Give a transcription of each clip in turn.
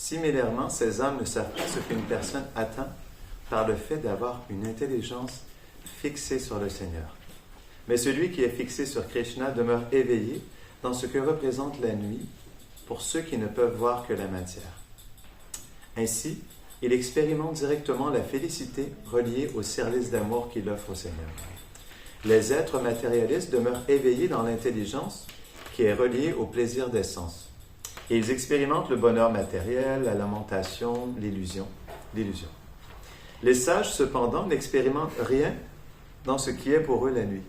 Similairement, ces âmes ne savent pas ce qu'une personne atteint par le fait d'avoir une intelligence fixée sur le Seigneur. Mais celui qui est fixé sur Krishna demeure éveillé dans ce que représente la nuit pour ceux qui ne peuvent voir que la matière. Ainsi, il expérimente directement la félicité reliée au service d'amour qu'il offre au Seigneur. Les êtres matérialistes demeurent éveillés dans l'intelligence qui est reliée au plaisir des sens. Et ils expérimentent le bonheur matériel, la lamentation, l'illusion. Les sages, cependant, n'expérimentent rien dans ce qui est pour eux la nuit.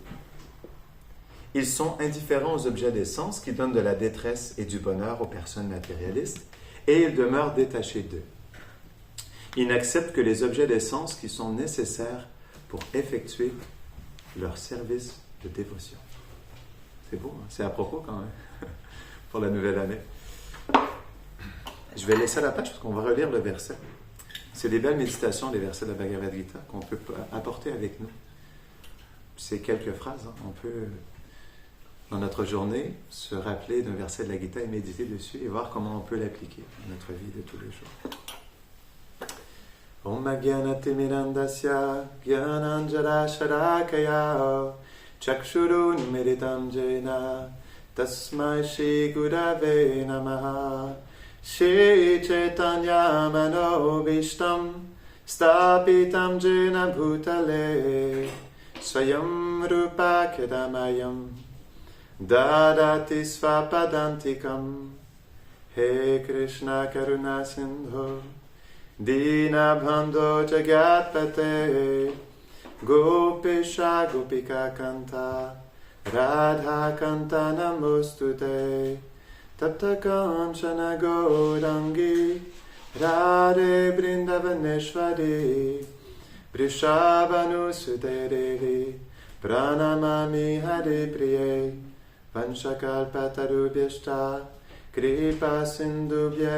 Ils sont indifférents aux objets des sens qui donnent de la détresse et du bonheur aux personnes matérialistes, et ils demeurent détachés d'eux. Ils n'acceptent que les objets des sens qui sont nécessaires pour effectuer leur service de dévotion. C'est beau, hein? C'est à propos quand même, pour la nouvelle année. Je vais laisser la page parce qu'on va relire le verset. C'est des belles méditations, les versets de la Bhagavad Gita, qu'on peut apporter avec nous. C'est quelques phrases, hein. On peut, dans notre journée, se rappeler d'un verset de la Gita et méditer dessus et voir comment on peut l'appliquer dans notre vie de tous les jours. Om Agyanatimirandasya Gyananjala Sharakaya Chakshurun Miritam Jena Tasmai Shri Gurave Namaha Shri Chaitanya Manobishtam Stapitam Jena Bhutale Swayam Rupa Kedamayam Dadati Svapadantikam He Krishna Karuna Sindhu Dinabhando Jagatpate Gopisha Gopika Kanta Radha Kanta Namostute Tapta Kanchana Gaurangi Radhe Brindavaneshwari Vrishabhanusute Devi Pranamami Hare Priye Vanchakalpatarubhyashta Kripa Sindhubhya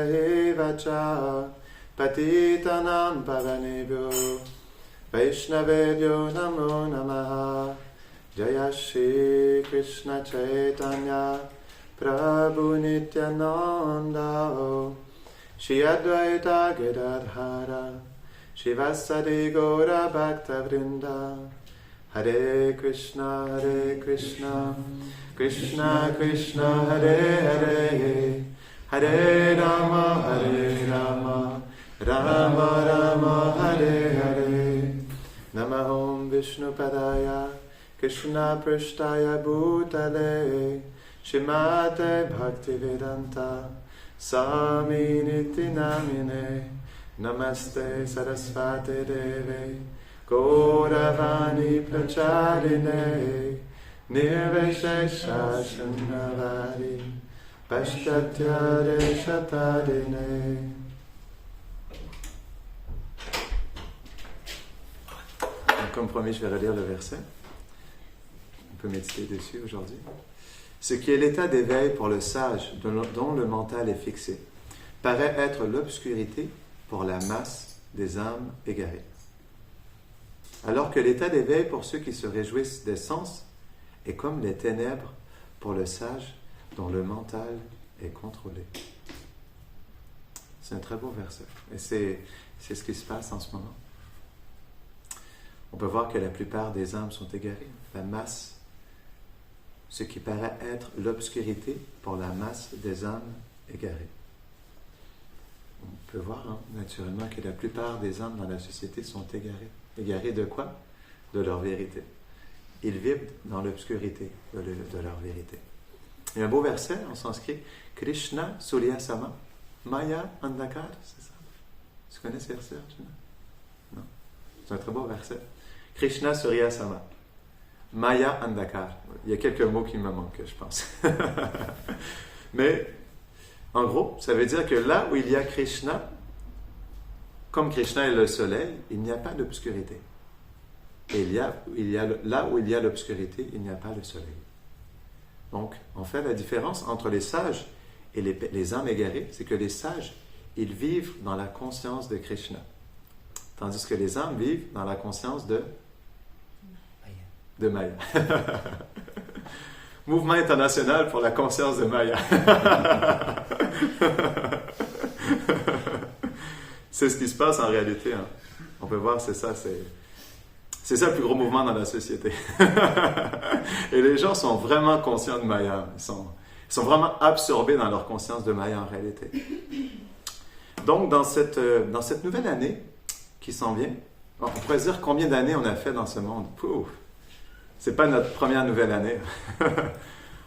Evacha Patitanam Pavanebhyo Vaishnavebhyo Namo Namaha Jaya Shri Krishna Chaitanya Prabhu Nityananda Shri Advaita Gadadhara Shivasadi Gaura Bhakta Vrinda Hare Krishna Krishna Krishna Hare Hare Hare Rama Rama Rama Hare Hare Namahom Vishnu Padaya Krishna Prishtaya Bhutale Shrimate Bhaktivedanta Swami Niti Namine Namaste Sarasvate Deve Gauravani Pracharine Nirvishesha Shannavari Pashtatya Reshatadine. Comme promis, je vais relire le verset. On peut méditer dessus aujourd'hui. Ce qui est l'état d'éveil pour le sage dont le mental est fixé paraît être l'obscurité pour la masse des âmes égarées. Alors que l'état d'éveil pour ceux qui se réjouissent des sens est comme les ténèbres pour le sage dont le mental est contrôlé. C'est un très beau verset. Et c'est ce qui se passe en ce moment. On peut voir que la plupart des âmes sont égarées. La masse, ce qui paraît être l'obscurité pour la masse des âmes égarées. On peut voir naturellement que la plupart des âmes dans la société sont égarées. Égarées de quoi? De leur vérité. Ils vivent dans l'obscurité de leur vérité. Il y a un beau verset en sanskrit, Krishna Surya Sama, Maya Andakar, c'est ça? Tu connais ce verset, Arjuna? Non? C'est un très beau verset. Krishna Surya Sama, Maya Andakar. Il y a quelques mots qui me manquent, je pense. Mais, en gros, ça veut dire que là où il y a Krishna, comme Krishna est le soleil, il n'y a pas d'obscurité. Et là où il y a l'obscurité, il n'y a pas le soleil. Donc, on fait la différence entre les sages et les âmes égarées, c'est que les sages, ils vivent dans la conscience de Krishna. Tandis que les âmes vivent dans la conscience de Maya. Mouvement international pour la conscience de Maya. c'est ce qui se passe en réalité. Hein. On peut voir, c'est ça le plus gros mouvement dans la société. Et les gens sont vraiment conscients de Maya. Ils sont vraiment absorbés dans leur conscience de Maya en réalité. Donc, dans cette nouvelle année qui s'en vient, on pourrait dire combien d'années on a fait dans ce monde. Pouf! C'est pas notre première nouvelle année.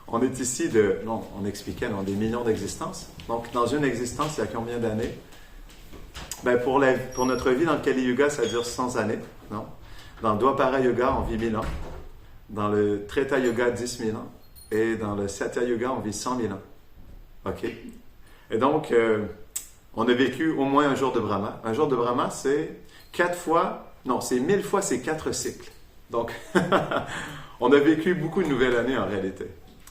On est ici on expliquait, des millions d'existences. Donc, dans une existence, il y a combien d'années? Ben, pour notre vie dans le Kali Yuga, ça dure 100 années. Non? Dans le Dwapara Yuga, on vit 1000 ans. Dans le Treta Yuga, 10 000 ans. Et dans le Satya Yuga, on vit 100 000 ans. OK? Et donc, on a vécu au moins un jour de Brahma. Un jour de Brahma, c'est 1000 fois, c'est 4 cycles. Donc, on a vécu beaucoup de nouvelles années en réalité.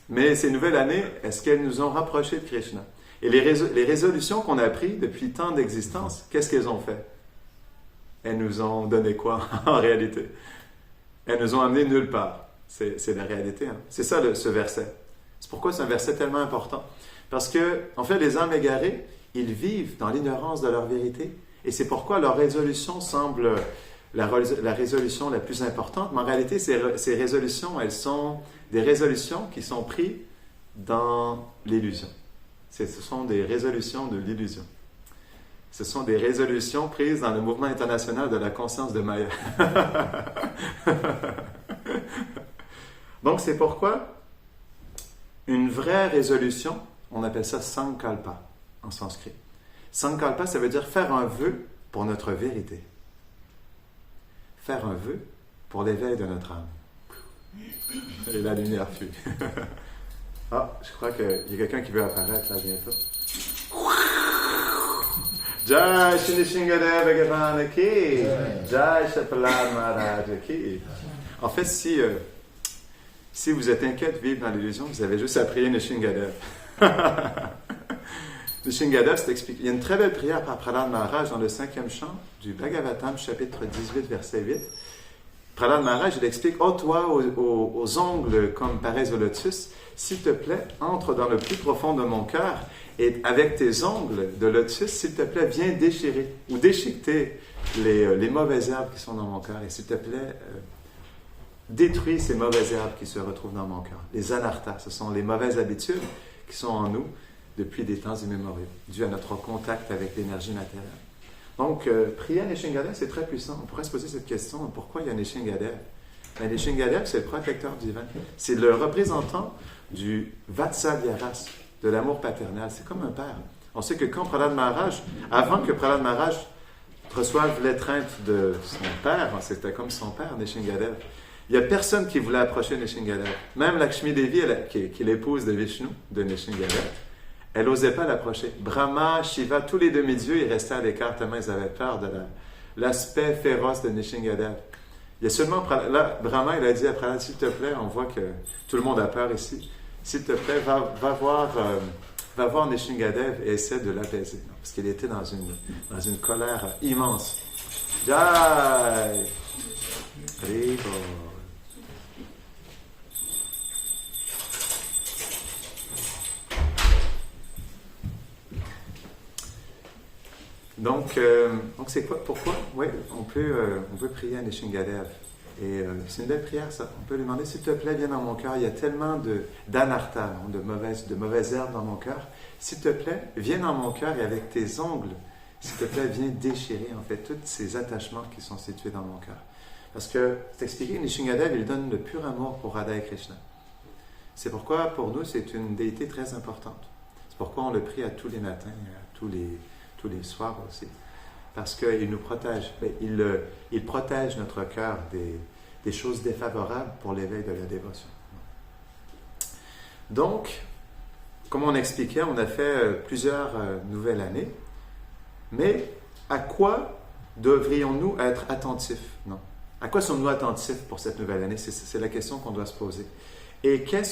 Mais ces nouvelles années, est-ce qu'elles nous ont rapprochés de Krishna? Et les résolutions qu'on a prises depuis tant d'existence, qu'est-ce qu'elles ont fait? Elles nous ont donné quoi en réalité? Elles nous ont amené nulle part. C'est la réalité. Hein? C'est ça ce verset. C'est pourquoi c'est un verset tellement important. Parce que, en fait, les âmes égarées, ils vivent dans l'ignorance de leur vérité. Et c'est pourquoi leur résolution semble la résolution la plus importante. Mais en réalité, ces résolutions, elles sont des résolutions qui sont prises dans l'illusion. Ce sont des résolutions de l'illusion. Ce sont des résolutions prises dans le mouvement international de la conscience de Maya. Donc, c'est pourquoi une vraie résolution, on appelle ça Sankalpa en sanskrit. Sankalpa, ça veut dire faire un vœu pour notre vérité. Faire un vœu pour l'éveil de notre âme. Et la lumière fuit. Ah, je crois qu'il y a quelqu'un qui veut apparaître là bientôt. Jai Shri Nishingadev Bhagavan Ki, Jai Shapalad Maharaj Ki. En fait, si vous êtes inquiet de vivre dans l'illusion, vous avez juste à prier Nishingadev. Nishingadev, c'est expliqué. Il y a une très belle prière par Prahlad Maharaj dans le 5e chant du Bhagavatam, chapitre 18, verset 8. Prahlad Maharaj, il explique: « Oh, toi, aux ongles comme pareils au lotus, s'il te plaît, entre dans le plus profond de mon cœur et avec tes ongles de lotus, s'il te plaît, viens déchirer ou déchiqueter les mauvaises herbes qui sont dans mon cœur et s'il te plaît, détruis ces mauvaises herbes qui se retrouvent dans mon cœur. Les anarthas, ce sont les mauvaises habitudes qui sont en nous depuis des temps immémoriaux, dû à notre contact avec l'énergie matérielle. Donc, prier à Nishingadev, c'est très puissant. On pourrait se poser cette question: pourquoi il y a Nishingadev? Ben, Nishingadev, c'est le protecteur divin. C'est le représentant du Vatsalyaras, de l'amour paternel. C'est comme un père. On sait que quand Prahlad Maharaj, avant que Prahlad Maharaj reçoive l'étreinte de son père, c'était comme son père, Nishingadev. Il n'y a personne qui voulait approcher Nishingadev. Même Lakshmi Devi, qui est l'épouse de Vishnu, de Nishingadev, elle n'osait pas l'approcher. Brahma, Shiva, tous les demi-dieux, ils restaient à l'écart tellement ils avaient peur de l'aspect féroce de Nishingadev. Il y a seulement... Là, Brahma, il a dit à Prahlad: s'il te plaît, on voit que tout le monde a peur ici. S'il te plaît, va voir Nishingadev et essaie de l'apaiser. Parce qu'il était dans une colère immense. Jai! Ribo! Donc c'est quoi? Pourquoi? Oui, on peut prier à Nishingadev. Et c'est une belle prière, ça. On peut lui demander: s'il te plaît, viens dans mon cœur. Il y a tellement d'anartha, de mauvaises herbes dans mon cœur. S'il te plaît, viens dans mon cœur et avec tes ongles, s'il te plaît, viens déchirer, en fait, tous ces attachements qui sont situés dans mon cœur. Parce que, c'est expliqué, Nishingadev, il donne le pur amour pour Radha et Krishna. C'est pourquoi, pour nous, c'est une déité très importante. C'est pourquoi on le prie à tous les matins, tous les soirs aussi. Parce qu'il nous protège. Il protège notre cœur des choses défavorables pour l'éveil de la dévotion. Donc, comme on expliquait, on a fait plusieurs nouvelles années. Mais à quoi devrions-nous être attentifs? Non. À quoi sommes-nous attentifs pour cette nouvelle année? C'est la question qu'on doit se poser. Et quelles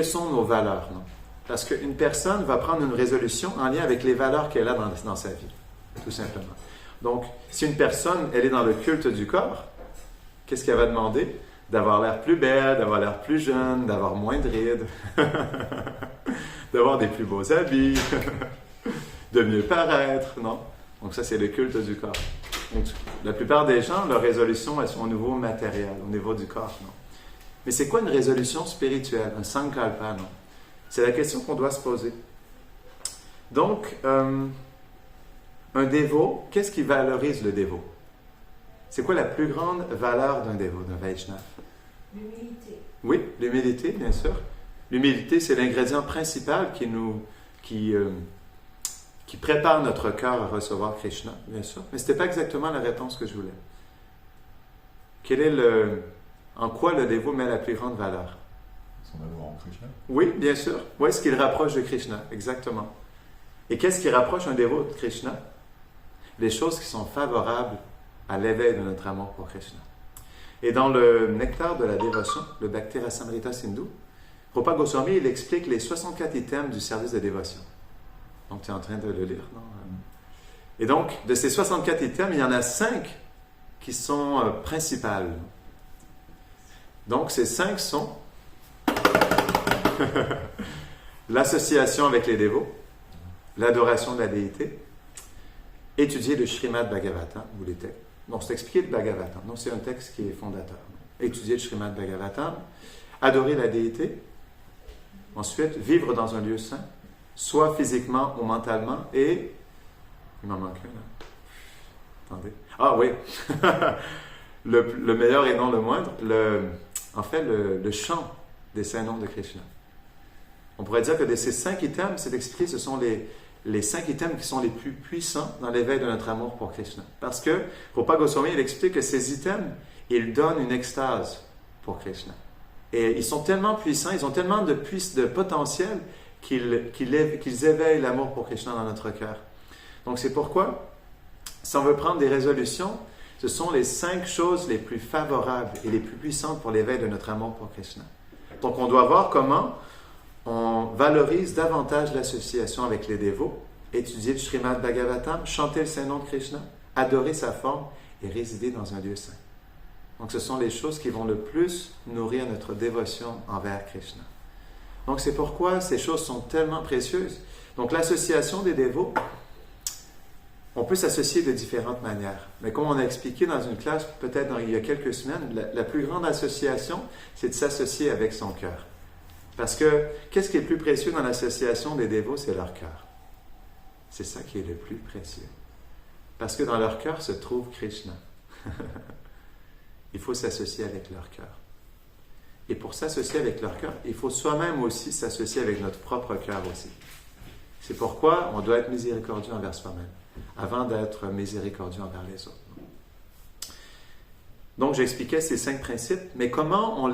sont nos valeurs? Non? Parce qu'une personne va prendre une résolution en lien avec les valeurs qu'elle a dans sa vie, tout simplement. Donc, si une personne, elle est dans le culte du corps, qu'est-ce qu'elle va demander? D'avoir l'air plus belle, d'avoir l'air plus jeune, d'avoir moins de rides, d'avoir des plus beaux habits, de mieux paraître, non? Donc ça, c'est le culte du corps. Donc, la plupart des gens, leur résolution, elles sont au niveau matériel, au niveau du corps, non? Mais c'est quoi une résolution spirituelle, un sankalpa, non? C'est la question qu'on doit se poser. Donc, un dévot, qu'est-ce qui valorise le dévot? C'est quoi la plus grande valeur d'un dévot, d'un Vaishnav? L'humilité. Oui, l'humilité, bien sûr. L'humilité, c'est l'ingrédient principal qui prépare notre cœur à recevoir Krishna, bien sûr. Mais ce n'était pas exactement la réponse que je voulais. En quoi le dévot met la plus grande valeur? Son amour en Krishna. Oui, bien sûr. Oui, ce qui le rapproche de Krishna, exactement. Et qu'est-ce qui rapproche un dévot de Krishna? Les choses qui sont favorables à l'éveil de notre amour pour Krishna. Et dans le nectar de la dévotion, le Bhakti Rasamrita Sindhu, Rupa Goswami, il explique les 64 items du service de dévotion. Donc, tu es en train de le lire, non? Et donc, de ces 64 items, il y en a 5 qui sont principales. Donc, ces 5 sont l'association avec les dévots, l'adoration de la déité, étudier le Srimad Bhagavatam, ou les textes. Non, c'est expliquer le Bhagavatam. Non, c'est un texte qui est fondateur. Étudier le Srimad Bhagavatam, adorer la déité, ensuite vivre dans un lieu saint, soit physiquement ou mentalement, et... Il m'en manque un, là. Attendez. Ah oui! le meilleur et non le moindre, le chant des saints noms de Krishna. On pourrait dire que de ces 5 items, c'est expliqué, ce sont les 5 items qui sont les plus puissants dans l'éveil de notre amour pour Krishna. Parce que Rupa Goswami, il explique que ces items, ils donnent une extase pour Krishna. Et ils sont tellement puissants, ils ont tellement de potentiel qu'ils éveillent l'amour pour Krishna dans notre cœur. Donc c'est pourquoi, si on veut prendre des résolutions, ce sont les 5 choses les plus favorables et les plus puissantes pour l'éveil de notre amour pour Krishna. Donc on doit voir comment on valorise davantage l'association avec les dévots, étudier le Srimad Bhagavatam, chanter le Saint-Nom de Krishna, adorer sa forme et résider dans un lieu saint. Donc ce sont les choses qui vont le plus nourrir notre dévotion envers Krishna. Donc c'est pourquoi ces choses sont tellement précieuses. Donc l'association des dévots, on peut s'associer de différentes manières. Mais comme on a expliqué dans une classe, peut-être il y a quelques semaines, la plus grande association, c'est de s'associer avec son cœur. Parce que, qu'est-ce qui est le plus précieux dans l'association des dévots? C'est leur cœur. C'est ça qui est le plus précieux. Parce que dans leur cœur se trouve Krishna. Il faut s'associer avec leur cœur. Et pour s'associer avec leur cœur, il faut soi-même aussi s'associer avec notre propre cœur aussi. C'est pourquoi on doit être miséricordieux envers soi-même, avant d'être miséricordieux envers les autres. Donc, j'expliquais ces 5 principes, mais comment on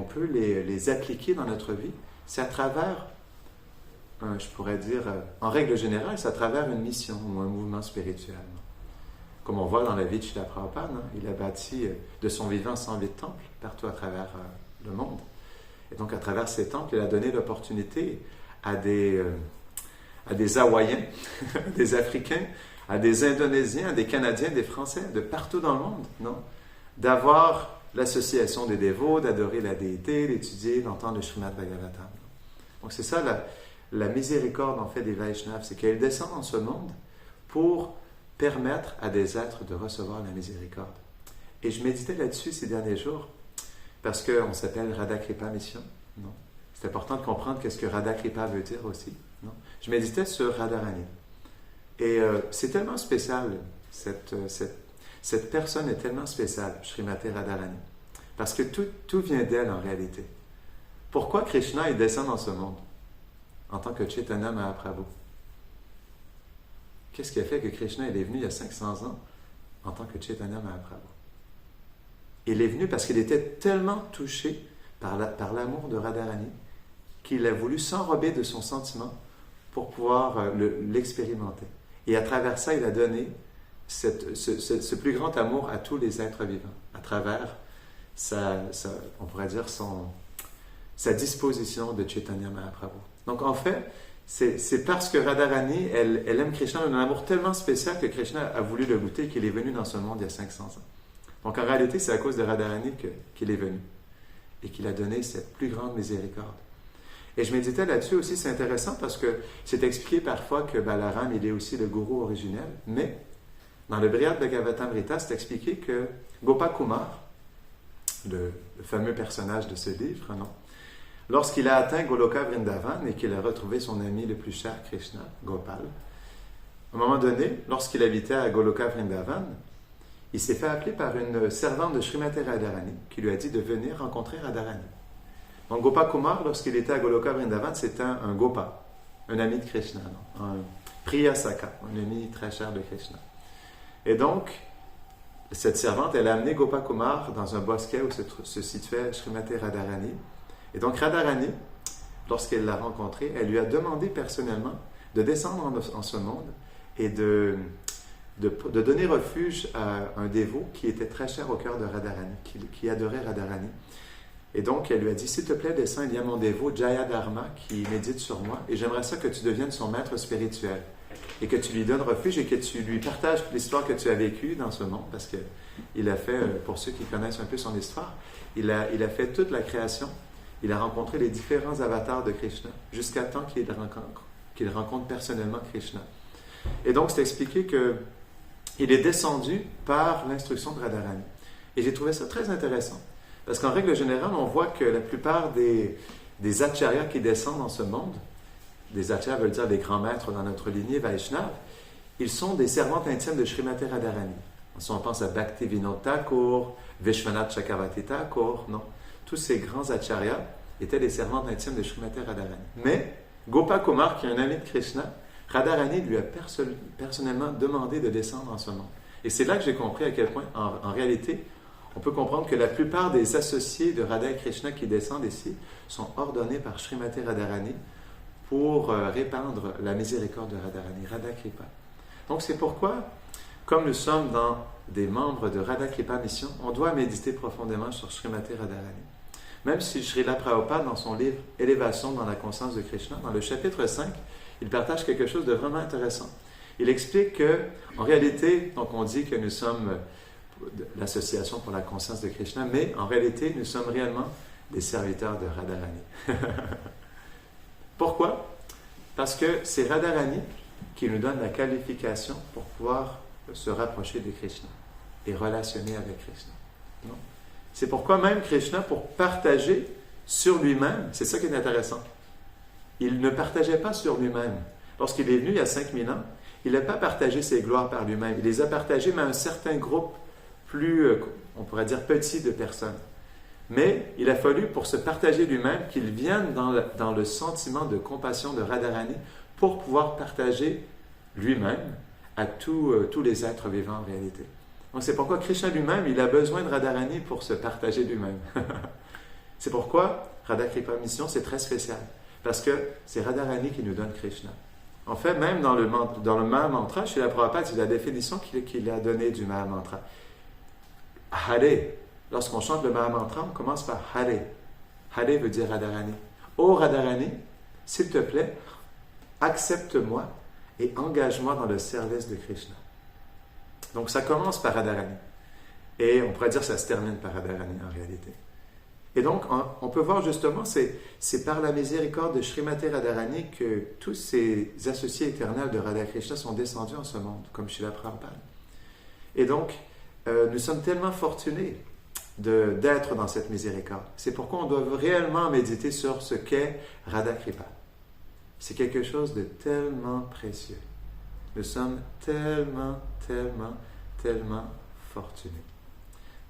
peut les appliquer dans notre vie? C'est à travers, je pourrais dire, en règle générale, c'est à travers une mission ou un mouvement spirituel. Comme on voit dans la vie de Srila Prabhupada, il a bâti de son vivant 108 temples partout à travers le monde. Et donc, à travers ces temples, il a donné l'opportunité à des Hawaïens, des Africains, à des Indonésiens, à des Canadiens, des Français, de partout dans le monde, non? D'avoir l'association des dévots, d'adorer la déité, d'étudier, d'entendre le Srimad Bhagavatam. Donc c'est ça la miséricorde en fait des Vaishnavas, c'est qu'elle descend dans ce monde pour permettre à des êtres de recevoir la miséricorde. Et je méditais là-dessus ces derniers jours, parce qu'on s'appelle Radha Kripa Mission, non? C'est important de comprendre qu'est-ce que Radha Kripa veut dire aussi, non? Je méditais sur Radharani. Et c'est tellement spécial, cette personne est tellement spéciale, Srimati Radharani, parce que tout vient d'elle en réalité. Pourquoi Krishna il descend dans ce monde en tant que Chaitanya Mahaprabhu? Qu'est-ce qui a fait que Krishna est venu il y a 500 ans en tant que Chaitanya Mahaprabhu? Il est venu parce qu'il était tellement touché par l'amour de Radharani qu'il a voulu s'enrober de son sentiment pour pouvoir l'expérimenter. Et à travers ça, il a donné ce plus grand amour à tous les êtres vivants, à travers on pourrait dire sa disposition de Chaitanya Mahaprabhu. Donc en fait, c'est parce que Radharani, elle aime Krishna d'un amour tellement spécial que Krishna a voulu le goûter, qu'il est venu dans ce monde il y a 500 ans. Donc en réalité, c'est à cause de Radharani qu'il est venu et qu'il a donné cette plus grande miséricorde. Et je méditais là-dessus aussi, c'est intéressant parce que c'est expliqué parfois que Balaram, il est aussi le gourou originel, mais dans le Brihad Bhagavatamrita, c'est expliqué que Gopakumar, le fameux personnage de ce livre, non? Lorsqu'il a atteint Goloka Vrindavan et qu'il a retrouvé son ami le plus cher, Krishna, Gopal, à un moment donné, lorsqu'il habitait à Goloka Vrindavan, il s'est fait appeler par une servante de Srimati Radharani qui lui a dit de venir rencontrer Radharani. Donc Gopakumar, lorsqu'il était à Goloka Vrindavan, c'était un Gopa, un ami de Krishna, non? Un Priyasaka, un ami très cher de Krishna. Et donc, cette servante, elle a amené Gopakumar dans un bosquet où se situait Srimati Radharani. Et donc Radharani, lorsqu'elle l'a rencontré, elle lui a demandé personnellement de descendre en ce monde et de donner refuge à un dévot qui était très cher au cœur de Radharani, qui adorait Radharani. Et donc, elle lui a dit, s'il te plaît, descends, il y a mon dévot, Jayadharma, qui médite sur moi, et j'aimerais ça que tu deviennes son maître spirituel, et que tu lui donnes refuge, et que tu lui partages l'histoire que tu as vécue dans ce monde, parce qu'il a fait, pour ceux qui connaissent un peu son histoire, il a fait toute la création, il a rencontré les différents avatars de Krishna, jusqu'à temps qu'il rencontre personnellement Krishna. Et donc, c'est expliqué qu'il est descendu par l'instruction de Radharani. Et j'ai trouvé ça très intéressant. Parce qu'en règle générale, on voit que la plupart des acharyas qui descendent dans ce monde, des acharyas veulent dire des grands maîtres dans notre lignée Vaishnav, ils sont des servantes intimes de Srimati Radharani. Si on pense à Bhaktivinoda Thakur, Vishwanath Chakravarti Thakur, non? Tous ces grands acharyas étaient des servantes intimes de Srimati Radharani. Mais Gopakumar, qui est un ami de Krishna, Radharani lui a personnellement demandé de descendre en ce monde. Et c'est là que j'ai compris à quel point, en réalité, on peut comprendre que la plupart des associés de Radha et Krishna qui descendent ici sont ordonnés par Srimati Radharani pour répandre la miséricorde de Radharani, Radha Kripa. Donc c'est pourquoi, comme nous sommes dans des membres de Radha Kripa Mission, on doit méditer profondément sur Srimati Radharani. Même si Srila Prabhupada, dans son livre « Élévation dans la conscience de Krishna », dans le chapitre 5, il partage quelque chose de vraiment intéressant. Il explique que, en réalité, donc on dit que nous sommes l'association pour la conscience de Krishna, mais en réalité, nous sommes réellement des serviteurs de Radharani. Pourquoi? Parce que c'est Radharani qui nous donne la qualification pour pouvoir se rapprocher de Krishna et relationner avec Krishna. Non? C'est pourquoi même Krishna, pour partager sur lui-même, c'est ça qui est intéressant. Il ne partageait pas sur lui-même. Lorsqu'il est venu il y a 5000 ans, il n'a pas partagé ses gloires par lui-même. Il les a partagées, mais à un certain groupe plus, on pourrait dire, petit de personnes. Mais il a fallu, pour se partager lui-même, qu'il vienne dans le sentiment de compassion de Radharani pour pouvoir partager lui-même à tous les êtres vivants en réalité. Donc c'est pourquoi Krishna lui-même, il a besoin de Radharani pour se partager lui-même. C'est pourquoi Radha Kripa Mission, c'est très spécial. Parce que c'est Radharani qui nous donne Krishna. En fait, même dans le Mahamantra, chez la Prabhupada, c'est la définition qu'il a donnée du Mahamantra. Hare. Lorsqu'on chante le Mahamantra, on commence par Hare. Hare veut dire Radharani. Oh Radharani, s'il te plaît, accepte-moi et engage-moi dans le service de Krishna. Donc ça commence par Radharani. Et on pourrait dire que ça se termine par Radharani en réalité. Et donc, on peut voir justement, c'est par la miséricorde de Srimati Radharani que tous ces associés éternels de Radha Krishna sont descendus en ce monde, comme Srila Prabhupada. Et donc, nous sommes tellement fortunés d'être dans cette miséricorde. C'est pourquoi on doit réellement méditer sur ce qu'est Radha Kripa. C'est quelque chose de tellement précieux. Nous sommes tellement, tellement, tellement fortunés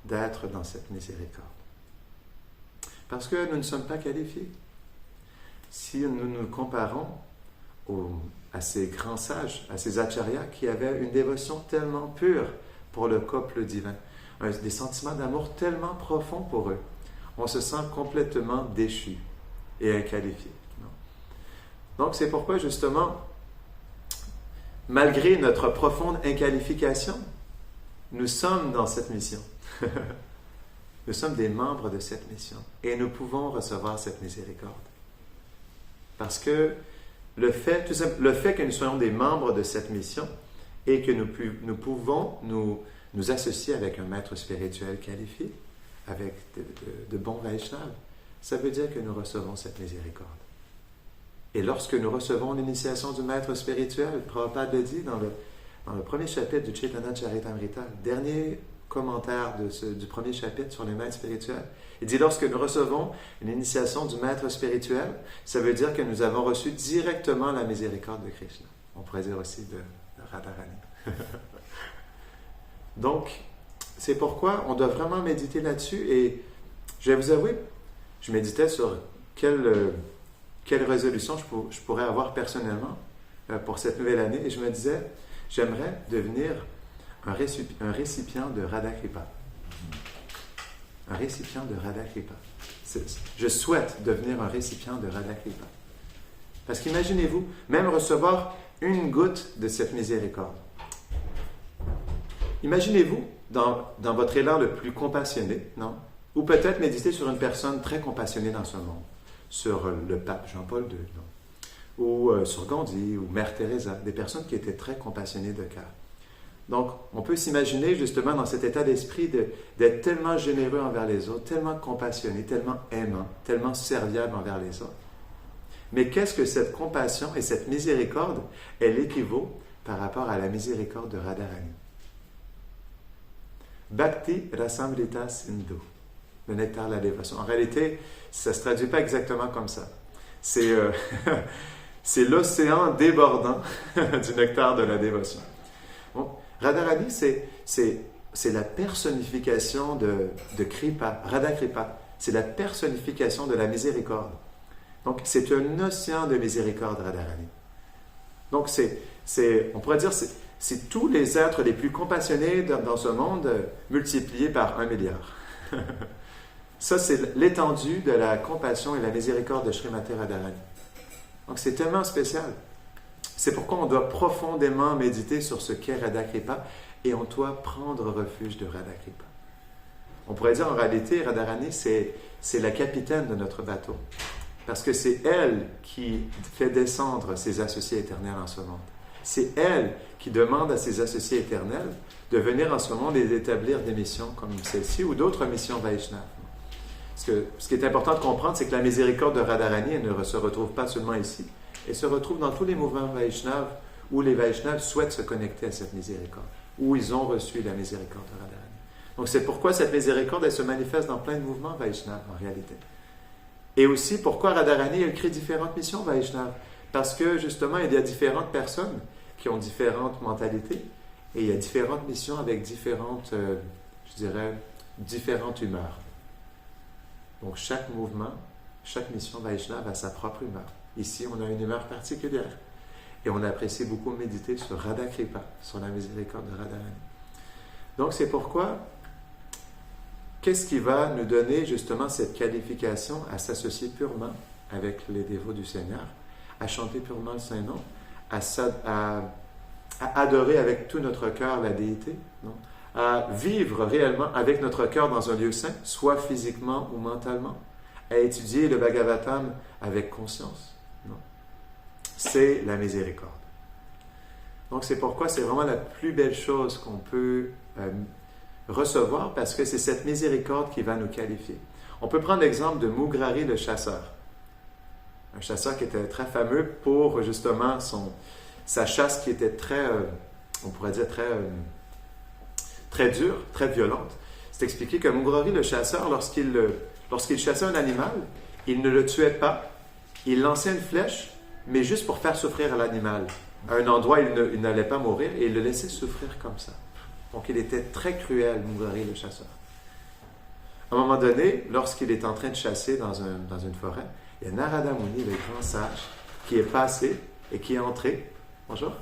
d'être dans cette miséricorde. Parce que nous ne sommes pas qualifiés. Si nous nous comparons à ces grands sages, à ces acharyas qui avaient une dévotion tellement pure pour le couple divin, des sentiments d'amour tellement profonds pour eux, on se sent complètement déchu et inqualifié. Donc c'est pourquoi justement, malgré notre profonde inqualification, nous sommes dans cette mission. Nous sommes des membres de cette mission et nous pouvons recevoir cette miséricorde. Parce que le fait que nous soyons des membres de cette mission et que nous pouvons nous associer avec un maître spirituel qualifié, avec de bons Vaishnavas, ça veut dire que nous recevons cette miséricorde. Et lorsque nous recevons l'initiation du maître spirituel, Prabhupada le dit dans le premier chapitre du Chaitanya Charitamrita, dernier commentaire du premier chapitre sur les maîtres spirituels. Il dit, lorsque nous recevons l'initiation du maître spirituel, ça veut dire que nous avons reçu directement la miséricorde de Krishna. On pourrait dire aussi de Radharani. Donc, c'est pourquoi on doit vraiment méditer là-dessus. Et je vais vous avouer, je méditais sur quelle résolution je pourrais avoir personnellement pour cette nouvelle année. Et je me disais, j'aimerais devenir un récipient de Radha Kripa. Un récipient de Radha Kripa. Je souhaite devenir un récipient de Radha Kripa. Parce qu'imaginez-vous, même recevoir une goutte de cette miséricorde. Imaginez-vous dans votre élan le plus compassionné, non? Ou peut-être méditer sur une personne très compassionnée dans ce monde, sur le pape Jean-Paul II, non? Ou sur Gandhi, ou Mère Teresa, des personnes qui étaient très compassionnées de cœur. Donc, on peut s'imaginer justement dans cet état d'esprit d'être tellement généreux envers les autres, tellement compassionné, tellement aimant, tellement serviable envers les autres. Mais qu'est-ce que cette compassion et cette miséricorde, elle équivaut par rapport à la miséricorde de Radharani? Bhakti Rasamrita Sindhu, le nectar de la dévotion. En réalité, ça ne se traduit pas exactement comme ça. C'est l'océan débordant du nectar de la dévotion. Bon, Radharani, c'est la personnification de Kripa, Radha Kripa. C'est la personnification de la miséricorde. Donc, c'est un océan de miséricorde, Radharani. Donc, on pourrait dire, c'est tous les êtres les plus compassionnés dans ce monde multipliés par 1 milliard. Ça, c'est l'étendue de la compassion et la miséricorde de Srimati Radharani. Donc, c'est tellement spécial. C'est pourquoi on doit profondément méditer sur ce qu'est Radha Kripa et on doit prendre refuge de Radha Kripa. On pourrait dire en réalité, Radharani, c'est la capitaine de notre bateau. Parce que c'est elle qui fait descendre ses associés éternels en ce monde. C'est elle qui demande à ses associés éternels de venir en ce monde et d'établir des missions comme celle-ci ou d'autres missions Vaishnava. Ce qui est important de comprendre, c'est que la miséricorde de Radharani, elle ne se retrouve pas seulement ici. Elle se retrouve dans tous les mouvements Vaishnava où les Vaishnavas souhaitent se connecter à cette miséricorde, où ils ont reçu la miséricorde de Radharani. Donc c'est pourquoi cette miséricorde, elle se manifeste dans plein de mouvements Vaishnava en réalité. Et aussi, pourquoi Radharani, elle crée différentes missions Vaishnava? Parce que, justement, il y a différentes personnes qui ont différentes mentalités et il y a différentes missions avec différentes humeurs. Donc, chaque mouvement, chaque mission Vaishnava a sa propre humeur. Ici, on a une humeur particulière. Et on apprécie beaucoup méditer sur Radha Kripa, sur la miséricorde de Radharani. Donc, c'est pourquoi qu'est-ce qui va nous donner justement cette qualification à s'associer purement avec les dévots du Seigneur, à chanter purement le Saint-Nom, à adorer avec tout notre cœur la déité, non? À vivre réellement avec notre cœur dans un lieu saint, soit physiquement ou mentalement, à étudier le Bhagavatam avec conscience. Non? C'est la miséricorde. Donc c'est pourquoi c'est vraiment la plus belle chose qu'on peut recevoir parce que c'est cette miséricorde qui va nous qualifier. On peut prendre l'exemple de Mugrari le chasseur. Un chasseur qui était très fameux pour justement sa chasse qui était très, on pourrait dire très dure, très violente. C'est expliqué que Mugrari le chasseur, lorsqu'il chassait un animal, il ne le tuait pas, il lançait une flèche, mais juste pour faire souffrir l'animal. À un endroit où il n'allait pas mourir et il le laissait souffrir comme ça. Donc, il était très cruel, Mugrari le chasseur. À un moment donné, lorsqu'il est en train de chasser dans une forêt, il y a Narada Muni, le grand sage, qui est passé et qui est entré, bonjour,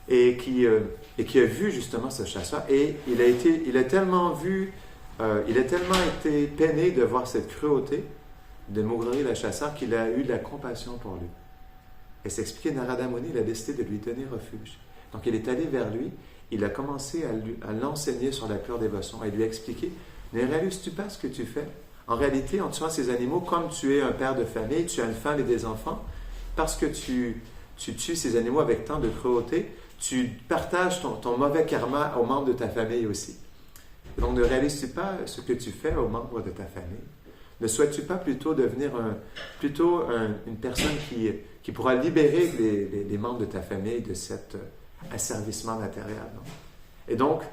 et qui a vu justement ce chasseur. Et il a tellement été peiné de voir cette cruauté de Mugrari le chasseur qu'il a eu de la compassion pour lui. Et c'est expliqué, Narada Muni, il a décidé de lui donner refuge. Donc, il est allé vers lui. Il a commencé à l'enseigner sur la pure dévotion et lui expliquer, ne réalises-tu pas ce que tu fais? En réalité, en tuant ces animaux, comme tu es un père de famille, tu as une femme et des enfants, parce que tu tues ces animaux avec tant de cruauté, tu partages ton mauvais karma aux membres de ta famille aussi. Donc, ne réalises-tu pas ce que tu fais aux membres de ta famille? ne souhaites-tu pas plutôt devenir une personne qui pourra libérer les membres de ta famille de cet asservissement matériel? Non? Et donc,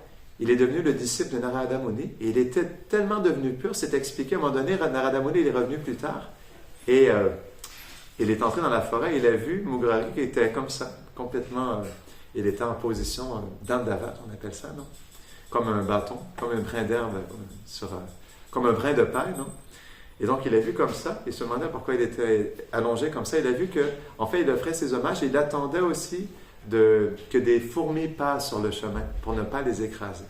il est devenu le disciple de Narada Muni et il était tellement devenu pur, c'est expliqué à un moment donné, Narada Muni il est revenu plus tard et il est entré dans la forêt et il a vu Mugrari qui était comme ça, complètement, il était en position Dandavat, on appelle ça, non? Comme un bâton, comme un brin d'herbe, comme un brin de paille, non? Et donc il a vu comme ça, il se demandait pourquoi il était allongé comme ça, il a vu que, en fait, il offrait ses hommages et il attendait aussi que des fourmis passent sur le chemin pour ne pas les écraser.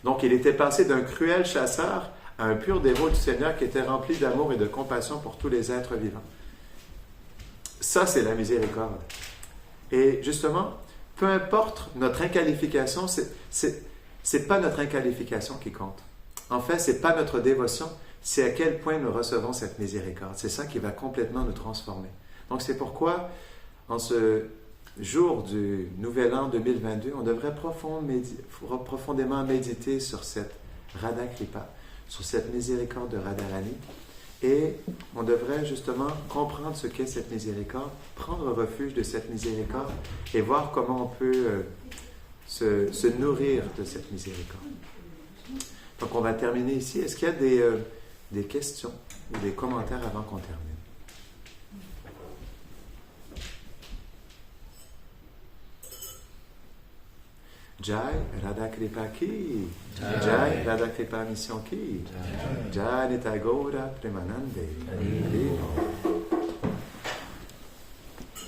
Donc, il était passé d'un cruel chasseur à un pur dévot du Seigneur qui était rempli d'amour et de compassion pour tous les êtres vivants. Ça, c'est la miséricorde. Et justement, peu importe notre inqualification, c'est pas notre inqualification qui compte. En fait, c'est pas notre dévotion, c'est à quel point nous recevons cette miséricorde. C'est ça qui va complètement nous transformer. Donc, c'est pourquoi, en ce jour du Nouvel An 2022, on devrait profondément méditer sur cette Radha Kripa, sur cette miséricorde de Radharani, et on devrait justement comprendre ce qu'est cette miséricorde, prendre refuge de cette miséricorde et voir comment on peut se nourrir de cette miséricorde. Donc on va terminer ici. Est-ce qu'il y a des questions ou des commentaires avant qu'on termine? Jai Radha Kripa ki, Jai Radha Kripa Mission ki, Jai Nitya Gaura Premanande.